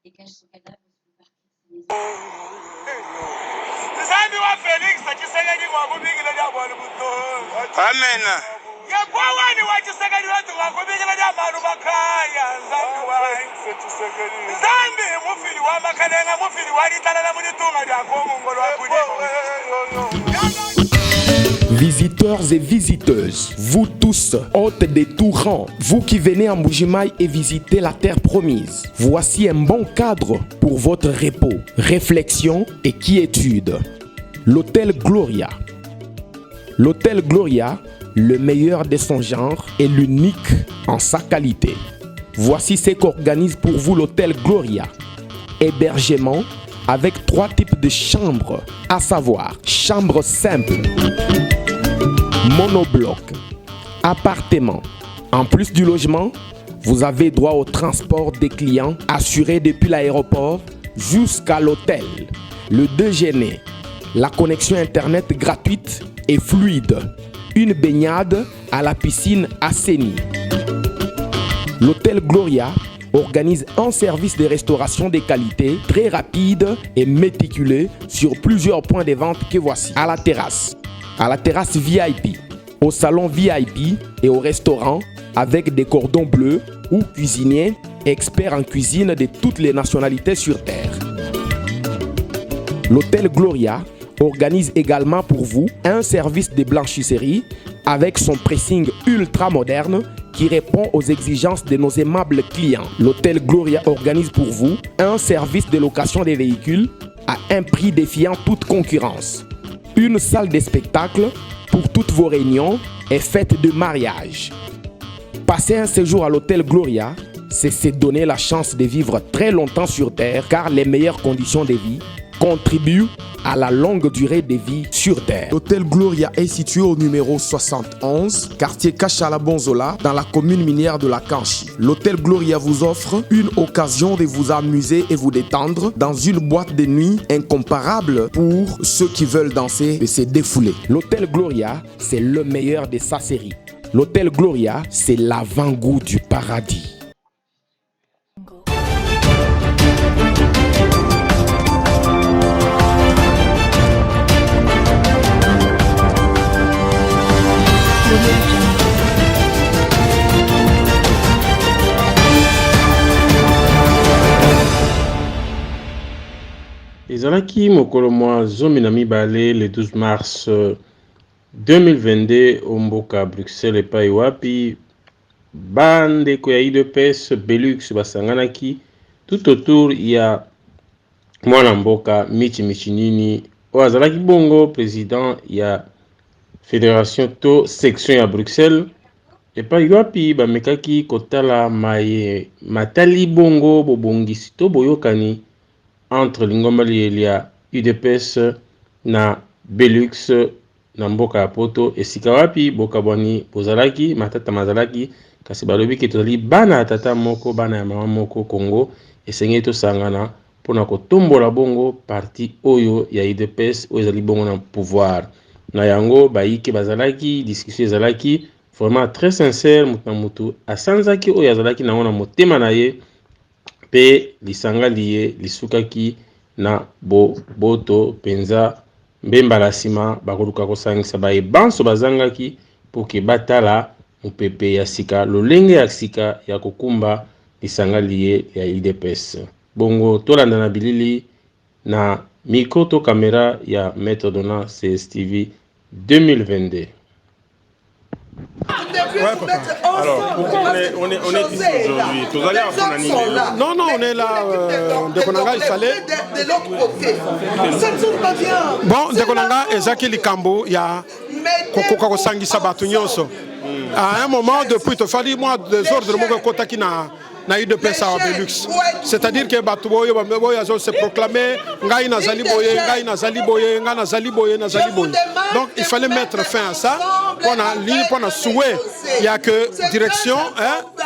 et cache son cadavre sous le parquet de sa maison. Amen. Visiteurs et visiteuses, vous tous, hôtes des tout rangs, vous qui venez à Mbuji-Mayi et visitez la terre promise, voici un bon cadre pour votre repos, réflexion et quiétude. L'hôtel Gloria. L'hôtel Gloria, le meilleur de son genre et l'unique en sa qualité. Voici ce qu'organise pour vous l'hôtel Gloria. Hébergement avec 3 types de chambres, à savoir chambre simple, monobloc, appartement. En plus du logement, vous avez droit au transport des clients assuré depuis l'aéroport jusqu'à l'hôtel. Le déjeuner, la connexion internet gratuite et fluide, une baignade à la piscine assainie. L'hôtel Gloria organise un service de restauration de qualité très rapide et méticuleux sur plusieurs points de vente que voici. À la terrasse VIP, au salon VIP et au restaurant avec des cordons bleus ou cuisiniers experts en cuisine de toutes les nationalités sur terre. L'hôtel Gloria organise également pour vous un service de blanchisserie avec son pressing ultra moderne qui répond aux exigences de nos aimables clients. L'hôtel Gloria organise pour vous un service de location des véhicules à un prix défiant toute concurrence. Une salle de spectacle pour toutes vos réunions et fêtes de mariage. Passer un séjour à l'hôtel Gloria, c'est se donner la chance de vivre très longtemps sur Terre car les meilleures conditions de vie contribuent à la longue durée de vie sur Terre. L'hôtel Gloria est situé au numéro 71, quartier Kachala-Bonzola, dans la commune minière de la Kanchi. L'hôtel Gloria vous offre une occasion de vous amuser et vous détendre dans une boîte de nuit incomparable pour ceux qui veulent danser et se défouler. L'hôtel Gloria, c'est le meilleur de sa série. L'hôtel Gloria, c'est l'avant-goût du paradis. ezalaki mokolo mwa zomi na mibale le 12 mars 2022 omboka Bruxelles epai wapi bandeko ya UDPS Belux basanganaki tout autour ya mwana mboka Michi Michinini oyo azalaki bongo président ya fédération to section ya Bruxelles epai wapi bamekaki kotala matali bongo bobongisi to boyokani entre lingomba liyelia UDPS na Belux na mboka ya poto esika wapi bokabwani bozalaki matata mazalaki kasi balobi ke tozali bana ya tata moko bana ya mama moko Congo esengeli tosangana mpona kotombola bongo parti oyo ya UDPS oyo ezali bongo na pouvoir na yango bayike bazalaki discussion ezalaki vraiment très sincère mutu na mutu asanzaki oyo azalaki nango na motema na ye pe lisanga liye lisukaki na boto penza mbemba la sima bakoluka kosangisa bayebanso bazangaki poke batala mopepe ya sika lolenge ya sika ya kokumba lisanga liye ya UDPS. Bongo tolanda na bilili na micro to caméra ya Maître Dona CSTV 2022. Ouais, alors, pourquoi on est ici aujourd'hui? Tous allés à Fonani? Non, on est là. Ndekonanga installé. De l'autre côté. Ça ne tourne pas bien. Bon, Ndekonanga ezaki likambo ya kokoka kosangisa bato nyonso. À un moment, depuis, il fallait moi des ordres de mon côté qui n'a eu de pesa à Belux. C'est-à-dire que Batuboyo se proclamé Ngai Nazali Boye, Ngai Nazali Boye, Ngai Nazali Boye, Nazali Boye. Donc il fallait mettre fin à ça. On a ligne, on a souhait. Il n'y a que direction,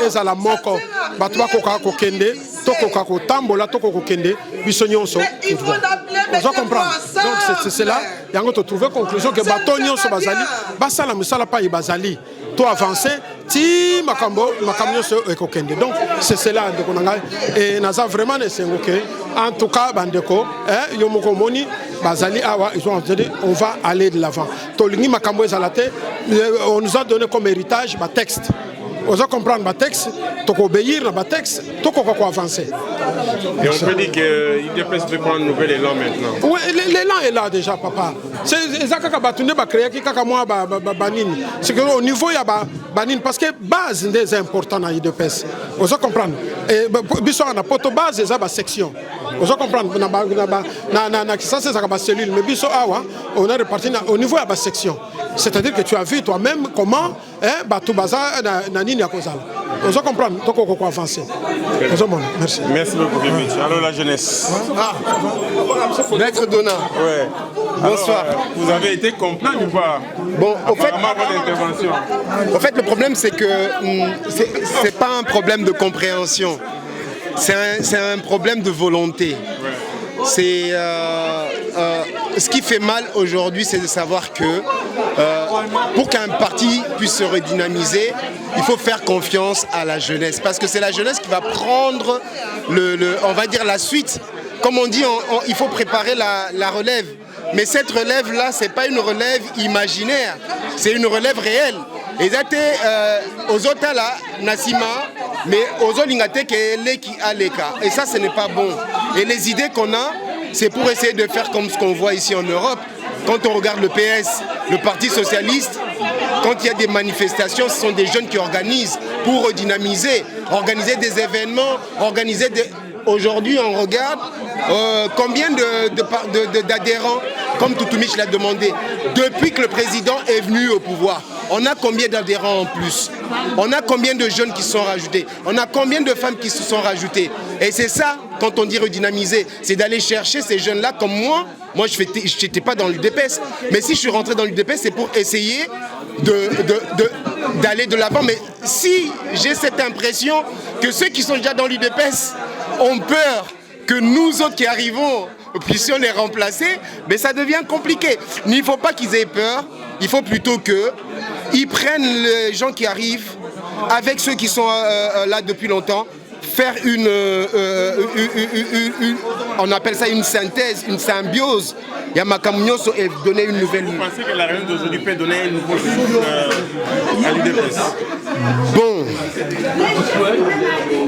et à la moko. Batuba Koka Kokende, Toko Kako Tambola, Toko Kokende, Bissonionso. On doit comprendre. Donc c'est là. Il y a trouvé conclusion que Batonio so Bazali, Basala Musala pas Bazali. to avancer ti makambo so ekokende. Donc c'est cela de konanga et naza vraiment ne sengoke. En tout cas bandeko yomoko moni bazali awa ils ont dit on va aller de l'avant. Tolingi makambo ezalate on nous a donné comme héritage ba texte. On doit comprendre le texte, on doit obéir le texte, on doit avancer. Et on peut dire qu'il déplace de prendre un nouvel élan maintenant. Oui, l'élan est là déjà, papa. C'est ça que Batouné va créer, qui a moi banine. C'est qu'au niveau il y a banine parce que base est important dans l'IDPS. On doit comprendre. Et biso on a poto base c'est ça section. On doit comprendre. Ça c'est ça la cellule. Mais biso on est réparti au niveau il y a section. C'est-à-dire que tu as vu toi-même comment Batou Baza Nani Niakozal. On doit comprendre. Donc on doit avancer. Merci. Merci beaucoup, Bibic. Alors la jeunesse. Maître Donna. Ouais. Bonsoir. Alors, vous avez été compris ou pas? Bon, au fait, votre intervention. En fait, le problème, c'est que c'est pas un problème de compréhension. C'est un problème de volonté. Ouais. C'est ce qui fait mal aujourd'hui, c'est de savoir que pour qu'un parti puisse se redynamiser, il faut faire confiance à la jeunesse. Parce que c'est la jeunesse qui va prendre on va dire la suite. Comme on dit, il faut préparer la relève. Mais cette relève-là, ce n'est pas une relève imaginaire, c'est une relève réelle. Et aux autres là, Nassima, mais aux autres qui aleka. Et ça, ce n'est pas bon. Et les idées qu'on a, c'est pour essayer de faire comme ce qu'on voit ici en Europe. Quand on regarde le PS, le Parti Socialiste, quand il y a des manifestations, ce sont des jeunes qui organisent pour redynamiser, organiser des événements, organiser des... Aujourd'hui, on regarde combien d'adhérents, comme Toutoumich l'a demandé, depuis que le président est venu au pouvoir. On a combien d'adhérents en plus? On a combien de jeunes qui se sont rajoutés? On a combien de femmes qui se sont rajoutées? Et c'est ça, quand on dit redynamiser, c'est d'aller chercher ces jeunes-là comme moi. Moi, je n'étais pas dans l'UDPS. Mais si je suis rentré dans l'UDPS, c'est pour essayer d'aller de l'avant. Mais si j'ai cette impression que ceux qui sont déjà dans l'UDPS ont peur que nous autres qui arrivons puissions les remplacer, mais ça devient compliqué. Mais il ne faut pas qu'ils aient peur. Il faut plutôt qu'ils prennent les gens qui arrivent avec ceux qui sont là depuis longtemps, faire on appelle ça une synthèse, une symbiose. Yamakamunyoso et donner une nouvelle. Vous pensez que la réunion d'aujourd'hui peut donner un nouveau souffle à l'UDPS? Bon,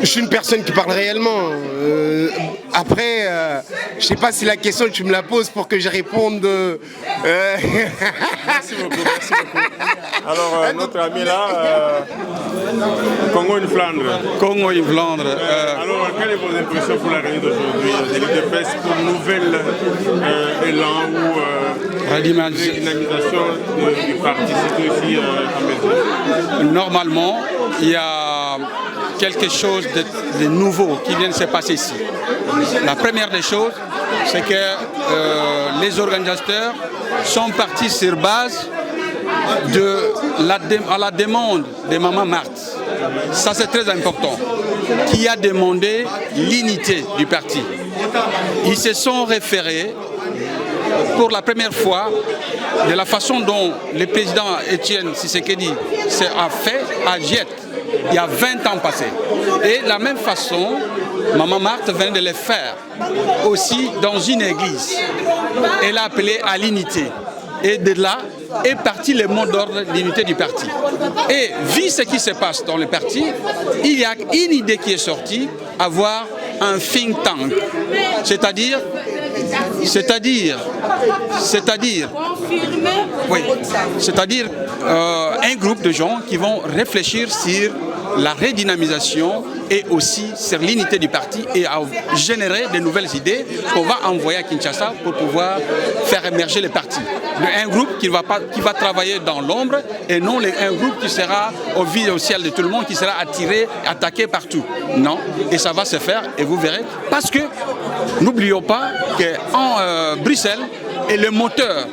je suis une personne qui parle réellement. Après, je ne sais pas si la question tu me la poses pour que je réponde. Merci beaucoup, merci beaucoup. Alors, notre ami là, Congo in Flandre. Congo in Flandre. Alors, quelles sont vos impressions pour la réunion d'aujourd'hui de l'UDPS pour un nouvel élan ou dynamisation du parti, c'est aussi en Belgique? Normalement, il y a quelque chose de nouveau qui vient de se passer ici. La première des choses, c'est que les organisateurs sont partis sur base à la demande de Maman Marthe. Ça, c'est très important. Qui a demandé l'unité du parti. Ils se sont référés pour la première fois de la façon dont le président Étienne Tshisekedi a fait à Giet il y a 20 ans passés. Et de la même façon, Maman Marthe vient de le faire aussi dans une église. Elle a appelé à l'unité. Et de là est parti le mot d'ordre de l'unité du parti. Et vu ce qui se passe dans le parti, il y a une idée qui est sortie, avoir un think tank. C'est-à-dire un groupe de gens qui vont réfléchir sur la redynamisation et aussi sur l'unité du parti et à générer de nouvelles idées qu'on va envoyer à Kinshasa pour pouvoir faire émerger le parti. Un groupe qui va travailler dans l'ombre et non un groupe qui sera au ciel de tout le monde, qui sera attiré, attaqué partout. Non, et ça va se faire et vous verrez. Parce que n'oublions pas qu'en Bruxelles est le moteur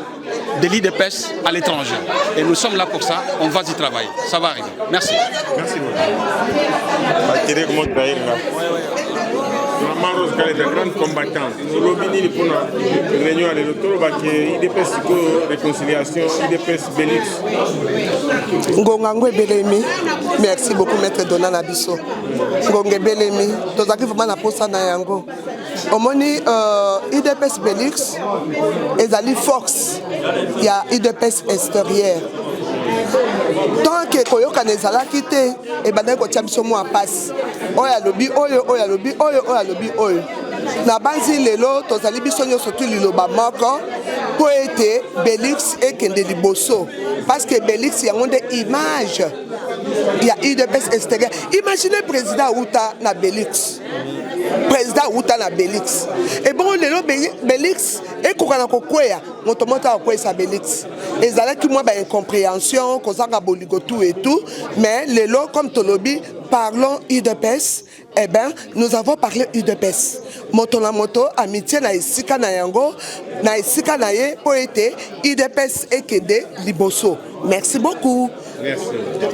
de l'IDPS à l'étranger. Et nous sommes là pour ça, on va y travailler. Ça va arriver. Merci. Merci beaucoup. Maman Rose est une grande combattante. Lobini pour la réunion à l'électorat, IDPS réconciliation, IDPS Bélix. Ngongango Belemi, merci beaucoup Maître Donna Nabiso. Ngongé Belemi, tous qui vraiment la posa na yango. Omoni IDPS Bélix, ezali force. Il y a IDPS extérieur. Tant que koyoka nezala kité et bandai ko tiamso mo passe. Oya lobi oyo oya lobi oyo oya lobi oyo. Na banzi lelo tozali biso nyo surtout liloba moko po ete Bélix ekende liboso parce que Bélix yango nde image ya IDPS extérieur. Imaginez président Outa na Bélix. Président Outa na Bélix. Et bon lelo Bélix ekokana kokweya moto mota akwesa Bélix. Ezalaki moi ba incompréhension kozanga boligo tout et tout mais lelo comme tolobi parlons IDPS. Eh bien, nous avons parlé UDPS. Moto la moto, amitié na isika na yango, na isika na ye, poété, UDPS ekede liboso. Merci beaucoup. Merci.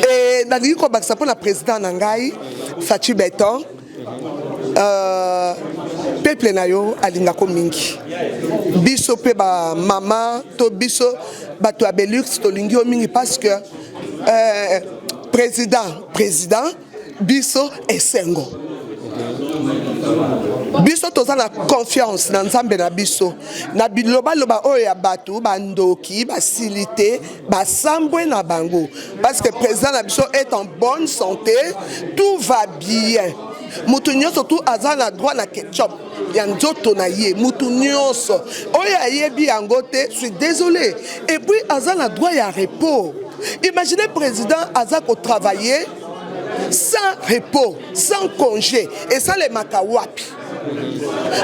Et dans le cas pour la présidente Nangai, Fatou Beton, peuple na yo alingako mingi. Biso pe ba mama, to biso ba to Bélix to lingio mingi parce que président biso esengo. Biso toza na confiance na nzambe na biso na biloba loba oyo ya batu bandoki basilité basambwe na bango parce que président na biso est en bonne santé, tout va bien. Mutu nyonso tout aza na droit na ketchup ya nzoto na ye mutu nyonso oyo ayebi yango te, je suis désolé. Et puis aza na droit ya repos. Imaginez président aza ko travailler sans repos, sans congé, et ça les makawapi.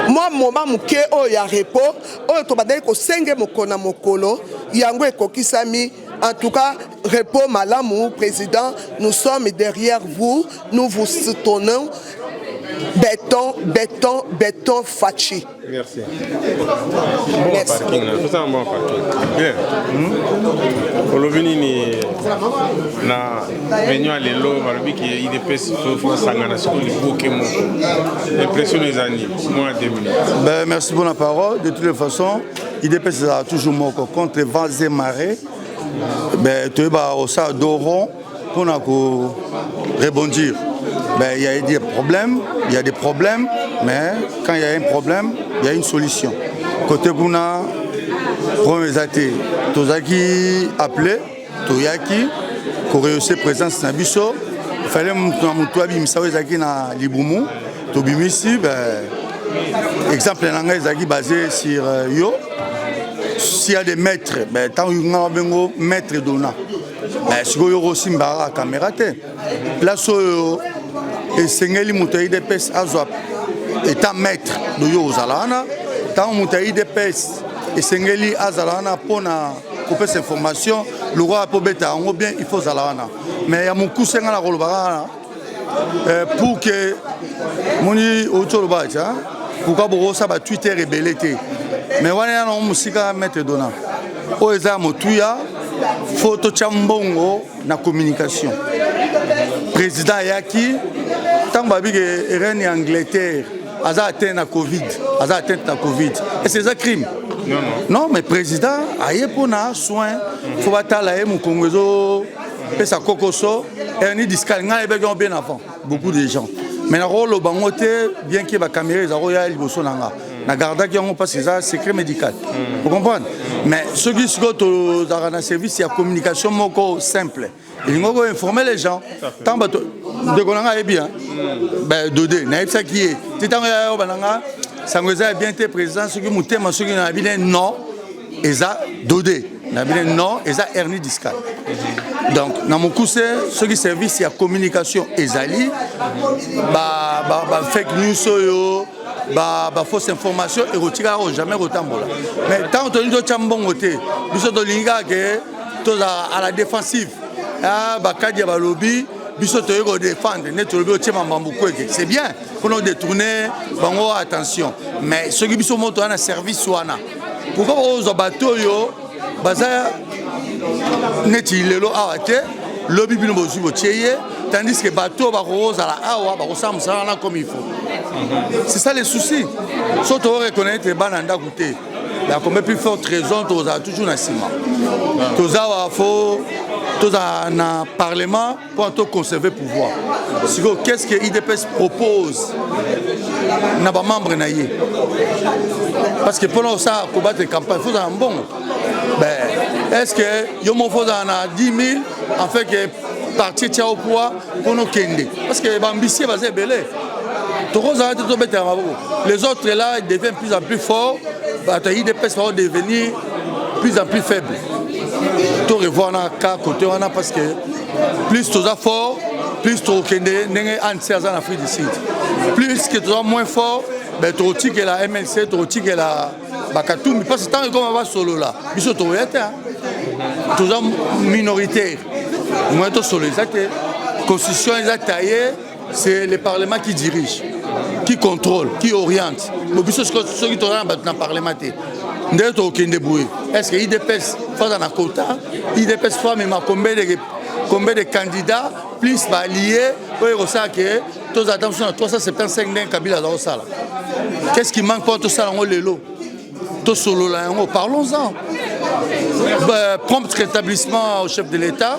Moi, moment muke o ya repos, o to badai ko senge mokona mokolo, yango ekokisami. En tout cas, repos malamu, président, nous sommes derrière vous, nous vous soutenons. Béton, Fachi. Merci. Merci. Bon parking, tout un bon parking. Bien. Olovini ni na réunion à l'élo, malobi qui IDPS faut sangana sur le bouquet mon. Impression des années, moins 2 minutes. Ben merci pour la parole. De toutes les façons, IDPS a toujours mon contre vents et marées. Ben tu vas au ça d'oron pour rebondir. Ben, il y a des problèmes, mais quand il y a un problème, il y a une solution. Côté Bouna, premier athée, Tozaki appelé, Toyaki, pour réussir présence na biso, il fallait que nous na Liboumou, Tobimisi, exemple basé sur yo. S'il y a des maîtres, tant qu'il y a un maître donna, si vous avez aussi une caméra, place et Sengeli Moutaï de Pes Azwap étant maître de Yozalana, tant Moutaï de Pes et Sengeli Azalana pour couper cette information, le roi Pobeta, on bien il faut Zalana. Mais il y a mon cousin à la Rolbara pour que Moni Otolobacha, pourquoi Borosa va Twitter et Belleté. Mais voilà, on a maître donna. Oeza Motuya, photo Chambongo, na communication. Président Yaki, tant que reine Angleterre, a atteint la Covid, et c'est un crime. Non, mais président, aïe pour na soin, faut pas la mon Congo, et sa cocoso, et ni discal, bien avant, beaucoup de gens. Mais le rôle au bangoté, bien qu'il y ait la caméra, il y a na garda qui ont passé ça secret médical. Vous comprenez? Mais ceux qui sont dans un service, il y a communication simple. Il faut informer les gens. Tant que de Gonanga est bien, Dodé, Naïpsa qui est. Si tant que Bananga, ça nous a bien été présent, ceux qui m'ont dit, ceux qui n'ont pas non, et ça, Dodé. Non, et ça, hernie discale. Donc, dans mon coup, ceux qui service, il y a communication et Zali, fake news, fausse information et retira jamais retambola. Mais tant que nous sommes bon côté, nous sommes à la défensive. C'est bien pour nous détourner, attention. Mais ceux qui sont montés à service, pourquoi vous bateau tandis que bateau comme il faut. C'est ça les soucis. Surtout reconnaître les bandes à côté. Il y a combien plus forte raison, tu as toujours un ciment. Tu as un parlement pour conserver le pouvoir. Qu'est-ce que l'IDPS propose dans les membres? Parce que pour nous, ça, combattre les campagnes, il faut un bon. Est-ce que il faut 10 000 en fait que parti tient au pouvoir pour nous kende? Parce que l'ambition va se belé. Les autres là, ils deviennent de plus en plus forts. Les IDPS vont devenir de plus en plus faibles. Tu revois un cas côté parce que plus tu es fort, plus tu es en Afrique du Sud. Plus que tu es moins fort, tu es la MLC, tu es la Bakatoumi. Parce que tant que tu es solo là, tu es minoritaire. Moi, tu es solo. La constitution est taillée, c'est le Parlement qui dirige, qui contrôle, qui oriente. Mais ceux qui sont dans le Parlement, est-ce que l'IDPS fait un quota? L'IDPS fait même combien de candidats, plus alliés, pour que tous attention à 375 d'un Kabila dans le salle. Qu'est-ce qui manque pour tout ça dans le lot? Tout solo là, parlons-en. Prompt rétablissement au chef de l'État.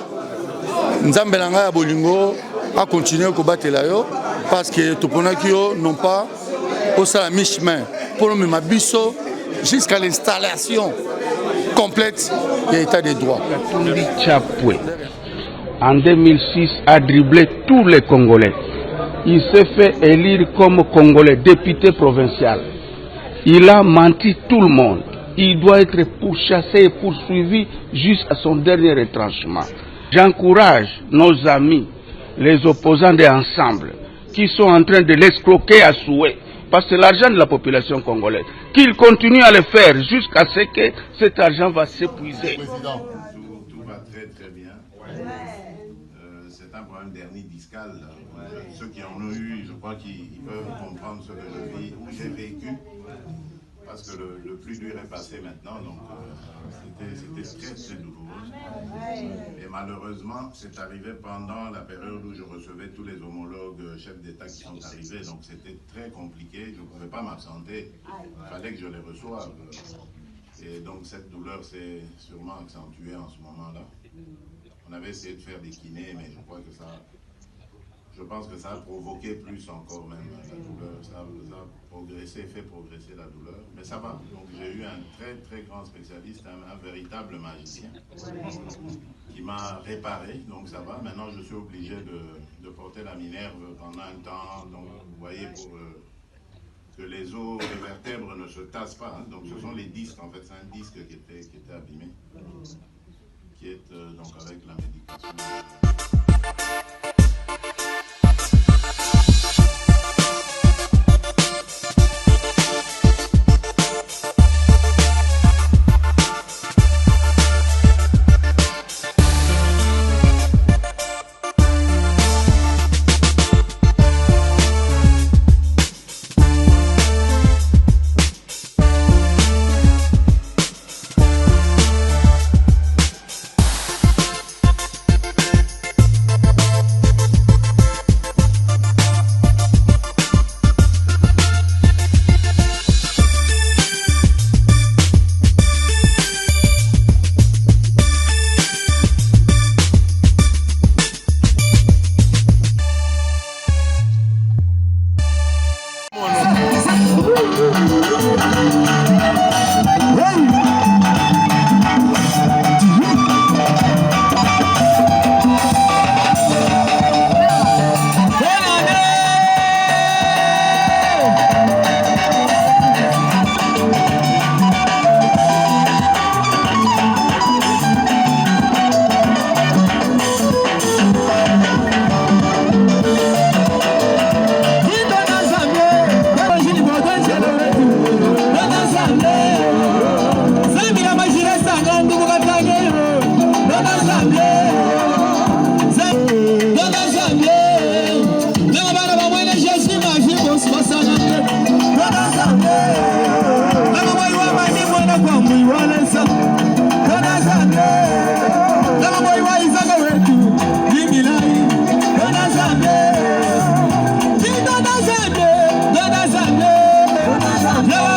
Nzambelanga Bolingo a continué à combattre là parce que tout le monde n'ont pas au salaire mi-chemin pour nous mabisso jusqu'à l'installation complète de l'état des droits. En 2006, a dribblé tous les Congolais. Il s'est fait élire comme Congolais, député provincial. Il a menti tout le monde. Il doit être pourchassé et poursuivi jusqu'à son dernier retranchement. J'encourage nos amis, les opposants d'ensemble, qui sont en train de l'escroquer à souhait, parce que c'est l'argent de la population congolaise, qu'ils continuent à le faire jusqu'à ce que cet argent va s'épuiser. Tout va très très bien. C'est un problème dernier discal. Ceux qui en ont eu, je crois qu'ils peuvent comprendre ce que j'ai vécu. Parce que le plus dur est passé maintenant, donc c'était très très douloureux. Et malheureusement, c'est arrivé pendant la période où je recevais tous les homologues chefs d'État qui sont arrivés, donc c'était très compliqué, je ne pouvais pas m'absenter, il fallait que je les reçoive. Et donc cette douleur s'est sûrement accentuée en ce moment-là. On avait essayé de faire des kinés, mais je crois que je pense que ça a provoqué plus encore même la douleur, ça a progressé, fait progresser la douleur, mais ça va. Donc j'ai eu un très très grand spécialiste, un véritable magicien qui m'a réparé, donc ça va. Maintenant je suis obligé de porter la minerve pendant un temps, donc vous voyez, pour que les os, les vertèbres ne se tassent pas. Hein. Donc ce sont les disques, en fait c'est un disque qui était abîmé, qui est donc avec la médication. Yeah.